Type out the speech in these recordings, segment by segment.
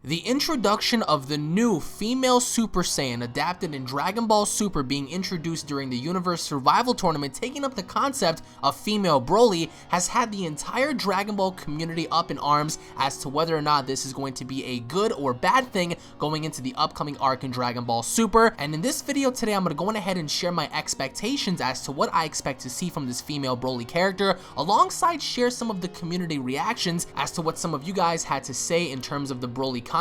The introduction of the new female Super Saiyan adapted in Dragon Ball Super being introduced during the Universe Survival Tournament, taking up the concept of female Broly, has had the entire Dragon Ball community up in arms as to whether or not this is going to be a good or bad thing going into the upcoming arc in Dragon Ball Super. And in this video today, I'm going to go ahead and share my expectations as to what I expect to see from this female Broly character, alongside share some of the community reactions as to what some of you guys had to say in terms of the Broly concept.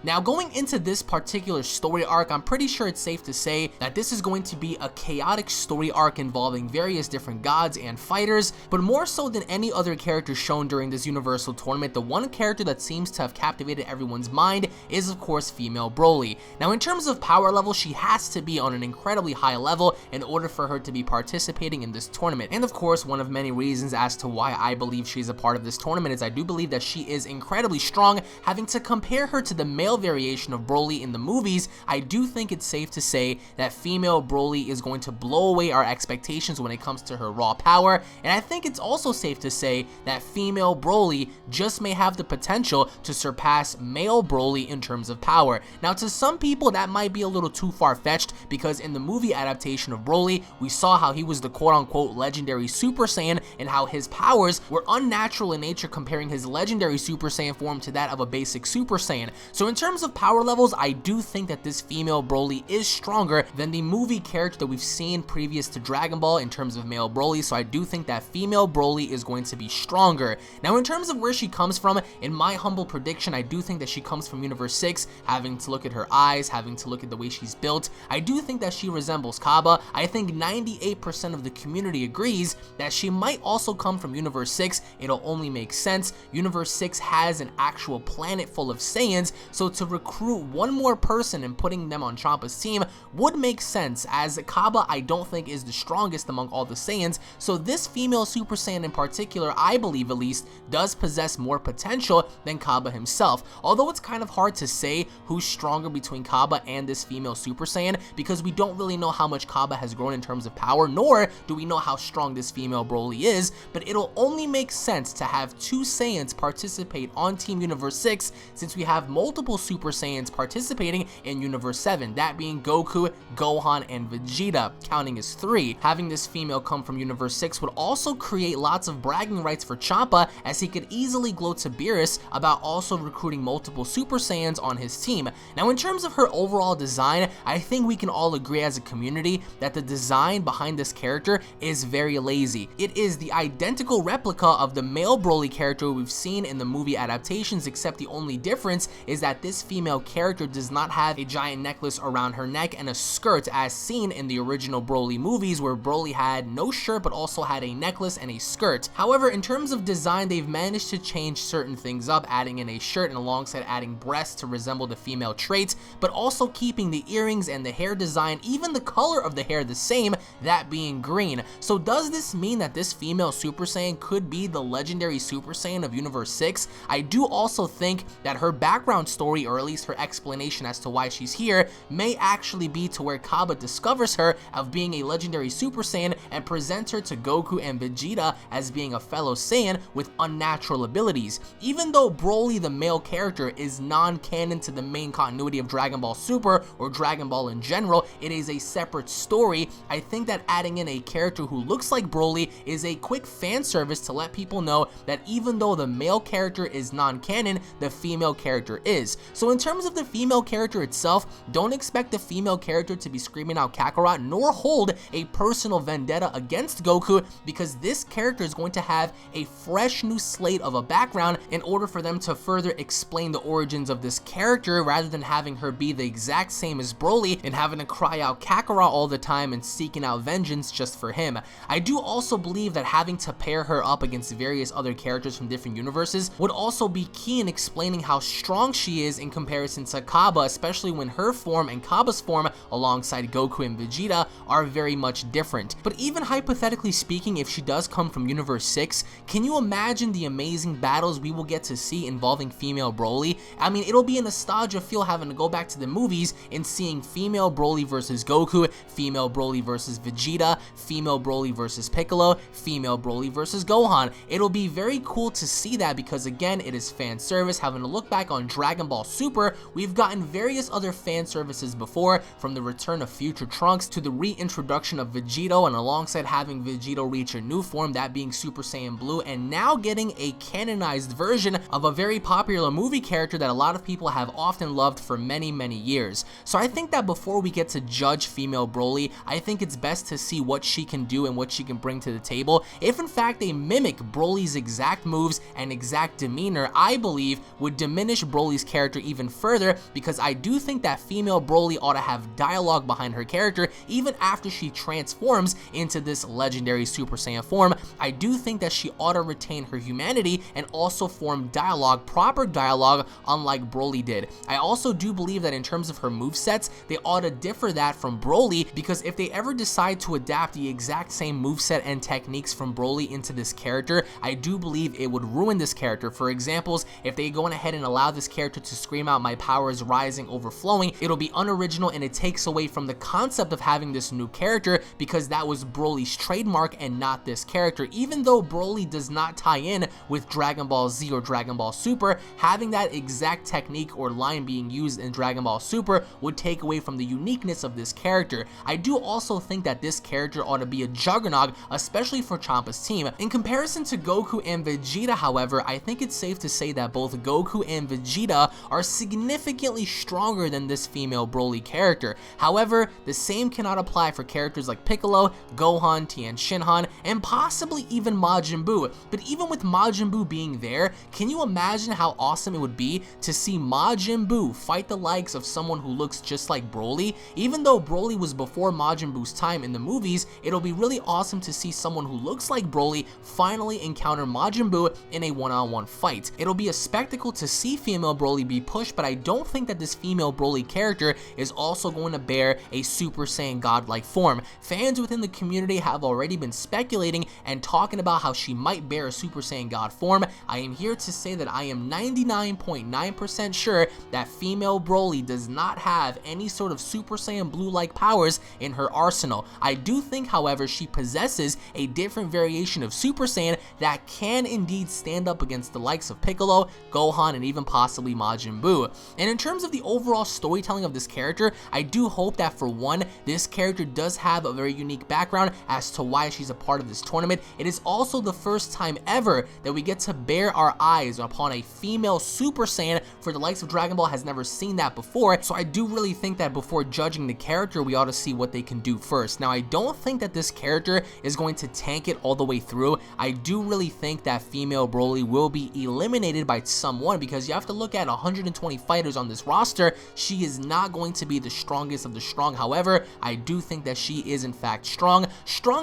Now, going into this particular story arc, I'm pretty sure it's safe to say that this is going to be a chaotic story arc involving various different gods and fighters, but more so than any other character shown during this Universal Tournament, the one character that seems to have captivated everyone's mind is, of course, female Broly. Now, in terms of power level, she has to be on an incredibly high level in order for her to be participating in this tournament. And of course, one of many reasons as to why I believe she's a part of this tournament is I do believe that she is incredibly strong. Having to compare her to the male variation of Broly in the movies, I do think it's safe to say that female Broly is going to blow away our expectations when it comes to her raw power, and I think it's also safe to say that female Broly just may have the potential to surpass male Broly in terms of power. Now, to some people that might be a little too far-fetched, because in the movie adaptation of Broly, we saw how he was the quote-unquote legendary Super Saiyan and how his powers were unnatural in nature, comparing his legendary Super Saiyan form to that of a basic Super Saiyan. So in terms of power levels, I do think that this female Broly is stronger than the movie character that we've seen previous to Dragon Ball in terms of male Broly, so I do think that female Broly is going to be stronger. Now, in terms of where she comes from, in my humble prediction, I do think that she comes from Universe 6, having to look at her eyes, having to look at the way she's built. I do think that she resembles Kaba. I think 98% of the community agrees that she might also come from Universe 6. It'll only make sense. Universe 6 has an actual planet full of Saiyans, so to recruit one more person and putting them on Champa's team would make sense, as Kaba I don't think is the strongest among all the Saiyans, so this female Super Saiyan in particular, I believe at least, does possess more potential than Kaba himself. Although it's kind of hard to say who's stronger between Kaba and this female Super Saiyan, because we don't really know how much Kaba has grown in terms of power, nor do we know how strong this female Broly is, but it'll only make sense to have two Saiyans participate on Team Universe 6, since we have multiple Super Saiyans participating in Universe 7, that being Goku, Gohan, and Vegeta, counting as 3. Having this female come from Universe 6 would also create lots of bragging rights for Champa, as he could easily gloat to Beerus about also recruiting multiple Super Saiyans on his team. Now, in terms of her overall design, I think we can all agree as a community that the design behind this character is very lazy. It is the identical replica of the male Broly character we've seen in the movie adaptations, except the only difference is that this female character does not have a giant necklace around her neck and a skirt as seen in the original Broly movies, where Broly had no shirt but also had a necklace and a skirt. However, in terms of design, they've managed to change certain things up, adding in a shirt and alongside adding breasts to resemble the female trait, but also keeping the earrings and the hair design, even the color of the hair, the same, that being green. So does this mean that this female Super Saiyan could be the legendary Super Saiyan of Universe 6? I do also think that her background story, or at least her explanation as to why she's here, may actually be to where Kaba discovers her of being a legendary Super Saiyan and presents her to Goku and Vegeta as being a fellow Saiyan with unnatural abilities. Even though Broly, the male character, is non-canon to the main continuity of Dragon Ball Super or Dragon Ball in general, it is a separate story. I think that adding in a character who looks like Broly is a quick fan service to let people know that even though the male character is non-canon, the female character is. So in terms of the female character itself, don't expect the female character to be screaming out Kakarot, nor hold a personal vendetta against Goku, because this character is going to have a fresh new slate of a background in order for them to further explain the origins of this character, rather than having her be the exact same as Broly and having to cry out Kakarot all the time and seeking out vengeance just for him. I do also believe that having to pair her up against various other characters from different universes would also be key in explaining how strong she is in comparison to Kaba, especially when her form and Kaba's form alongside Goku and Vegeta are very much different. But even hypothetically speaking, if she does come from Universe 6, can you imagine the amazing battles we will get to see involving female Broly? I mean, it'll be a nostalgia feel having to go back to the movies and seeing female Broly versus Goku, female Broly versus Vegeta, female Broly versus Piccolo, female Broly versus Gohan. It'll be very cool to see that, because again, it is fan service, having to look back on on Dragon Ball Super, we've gotten various other fan services before, from the return of future Trunks to the reintroduction of Vegeta, and alongside having Vegeta reach a new form, that being Super Saiyan Blue, and now getting a canonized version of a very popular movie character that a lot of people have often loved for many years. So I think that before we get to judge female Broly, I think it's best to see what she can do and what she can bring to the table. If in fact they mimic Broly's exact moves and exact demeanor, I believe would diminish Broly's character even further, because I do think that female Broly ought to have dialogue behind her character even after she transforms into this legendary Super Saiyan form. I do think that she ought to retain her humanity and also form dialogue, proper dialogue, unlike Broly did. I also do believe that in terms of her movesets, they ought to differ that from Broly, because if they ever decide to adapt the exact same moveset and techniques from Broly into this character, I do believe it would ruin this character. For examples, if they go ahead and allow this character to scream out "my power is rising, overflowing," it'll be unoriginal and it takes away from the concept of having this new character, because that was Broly's trademark and not this character. Even though Broly does not tie in with Dragon Ball Z or Dragon Ball Super, having that exact technique or line being used in Dragon Ball Super would take away from the uniqueness of this character. I do also think that this character ought to be a juggernaut, especially for Champa's team. In comparison to Goku and Vegeta, however, I think it's safe to say that both Goku and Vegeta are significantly stronger than this female Broly character. However, the same cannot apply for characters like Piccolo, Gohan, Tien Shinhan, and possibly even Majin Buu. But even with Majin Buu being there, can you imagine how awesome it would be to see Majin Buu fight the likes of someone who looks just like Broly? Even though Broly was before Majin Buu's time in the movies, it'll be really awesome to see someone who looks like Broly finally encounter Majin Buu in a one-on-one fight. It'll be a spectacle to see female Broly be pushed, but I don't think that this female Broly character is also going to bear a Super Saiyan godlike form. Fans within the community have already been speculating and talking about how she might bear a Super Saiyan god form. I am here to say that I am 99.9% sure that female Broly does not have any sort of Super Saiyan Blue-like powers in her arsenal. I do think, however, she possesses a different variation of Super Saiyan that can indeed stand up against the likes of Piccolo, Gohan, and even possibly Majin Buu. And in terms of the overall storytelling of this character, I do hope that, for one, this character does have a very unique background as to why she's a part of this tournament. It is also the first time ever that we get to bear our eyes upon a female Super Saiyan. For the likes of Dragon Ball has never seen that before, so I do really think that before judging the character, we ought to see what they can do first. Now, I don't think that this character is going to tank it all the way through. I do really think that female Broly will be eliminated by someone, because you have to look at 120 fighters on this roster. She is not going to be the strongest of the strong. However, I do think that she is in fact strong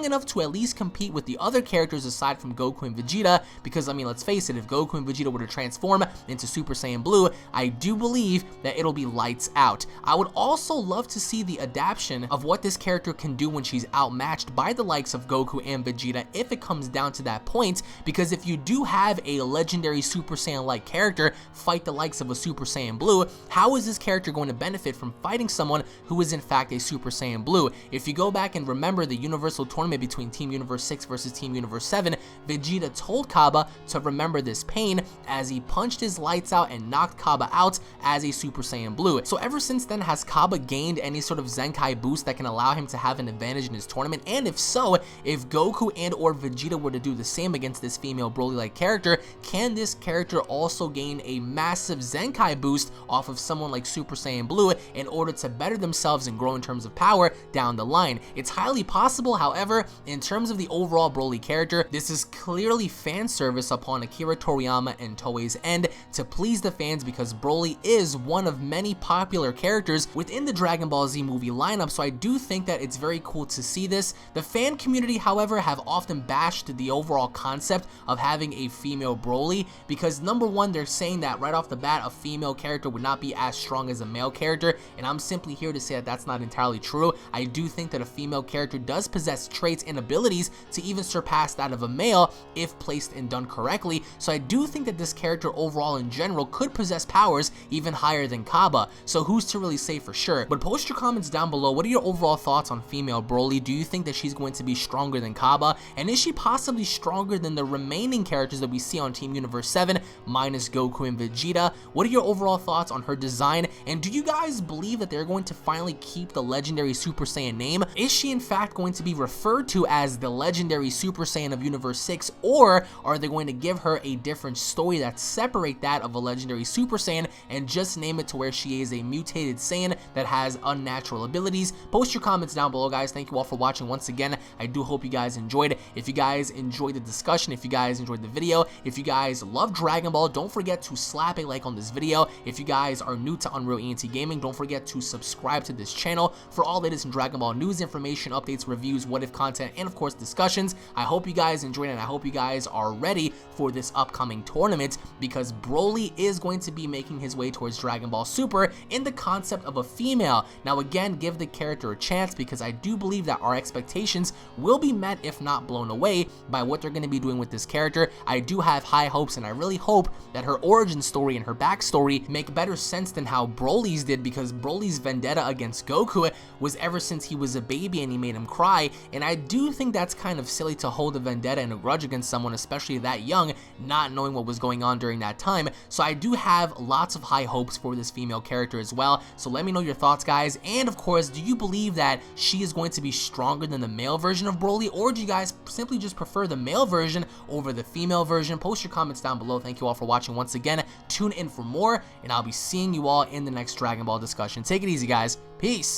enough to at least compete with the other characters aside from Goku and Vegeta, because I mean, let's face it, if Goku and Vegeta were to transform into Super Saiyan Blue, I do believe that it'll be lights out. I would also love to see the adaptation of what this character can do when she's outmatched by the likes of Goku and Vegeta, if it comes down to that point, because if you do have a legendary Super Saiyan-like character fight the likes of a Super Saiyan Blue, how is this character going to benefit from fighting someone who is in fact a Super Saiyan Blue? If you go back and remember the Universal Tournament between Team Universe 6 versus Team Universe 7, Vegeta told Kaba to remember this pain as he punched his lights out and knocked Kaba out as a Super Saiyan Blue. So ever since then, has Kaba gained any sort of Zenkai boost that can allow him to have an advantage in his tournament? And if so, if Goku and or Vegeta were to do the same against this female Broly-like character, can this character also gain a massive Zenkai boost off of someone like Super Saiyan Blue in order to better themselves and grow in terms of power down the line? It's highly possible. However, in terms of the overall Broly character, this is clearly fan service upon Akira Toriyama and Toei's end to please the fans, because Broly is one of many popular characters within the Dragon Ball Z movie lineup, so I do think that it's very cool to see this. The fan community, however, have often bashed the overall concept of having a female Broly, because number one, they're saying that right off the bat, a female character would not be as strong as a male character, and I'm simply here to say that that's not entirely true. I do think that a female character does possess traits and abilities to even surpass that of a male if placed and done correctly, so I do think that this character overall in general could possess powers even higher than Kaba, so who's to really say for sure? But post your comments down below. What are your overall thoughts on female Broly? Do you think that she's going to be stronger than Kaba, and is she possibly stronger than the remaining characters that we see on Team Universe 7 minus Goku and Vegeta? Vegeta. What are your overall thoughts on her design, and do you guys believe that they're going to finally keep the legendary Super Saiyan name? Is she in fact going to be referred to as the legendary Super Saiyan of Universe 6, or are they going to give her a different story that separate that of a legendary Super Saiyan and just name it to where she is a mutated Saiyan that has unnatural abilities? Post your comments down below, guys. Thank you all for watching once again. I do hope you guys enjoyed. If you guys enjoyed the discussion, if you guys enjoyed the video, if you guys love Dragon Ball, don't forget to slap a like on this video. If you guys are new to Unreal Gaming, don't forget to subscribe to this channel for all latest in Dragon Ball news, information, updates, reviews, what if content, and of course discussions. I hope you guys enjoyed it, and I hope you guys are ready for this upcoming tournament, because Broly is going to be making his way towards Dragon Ball Super in the concept of a female. Now again, give the character a chance, because I do believe that our expectations will be met, if not blown away, by what they're going to be doing with this character. I do have high hopes, and I really hope that her origin story and her backstory make better sense than how Broly's did, because Broly's vendetta against Goku was ever since he was a baby and he made him cry, and I do think that's kind of silly to hold a vendetta and a grudge against someone, especially that young, not knowing what was going on during that time. So I do have lots of high hopes for this female character as well. So let me know your thoughts, guys, and of course, do you believe that she is going to be stronger than the male version of Broly, or do you guys simply just prefer the male version over the female version? Post your comments down below. Thank you all for watching once again. Tune in for more, and I'll be seeing you all in the next Dragon Ball discussion. Take it easy, guys. Peace.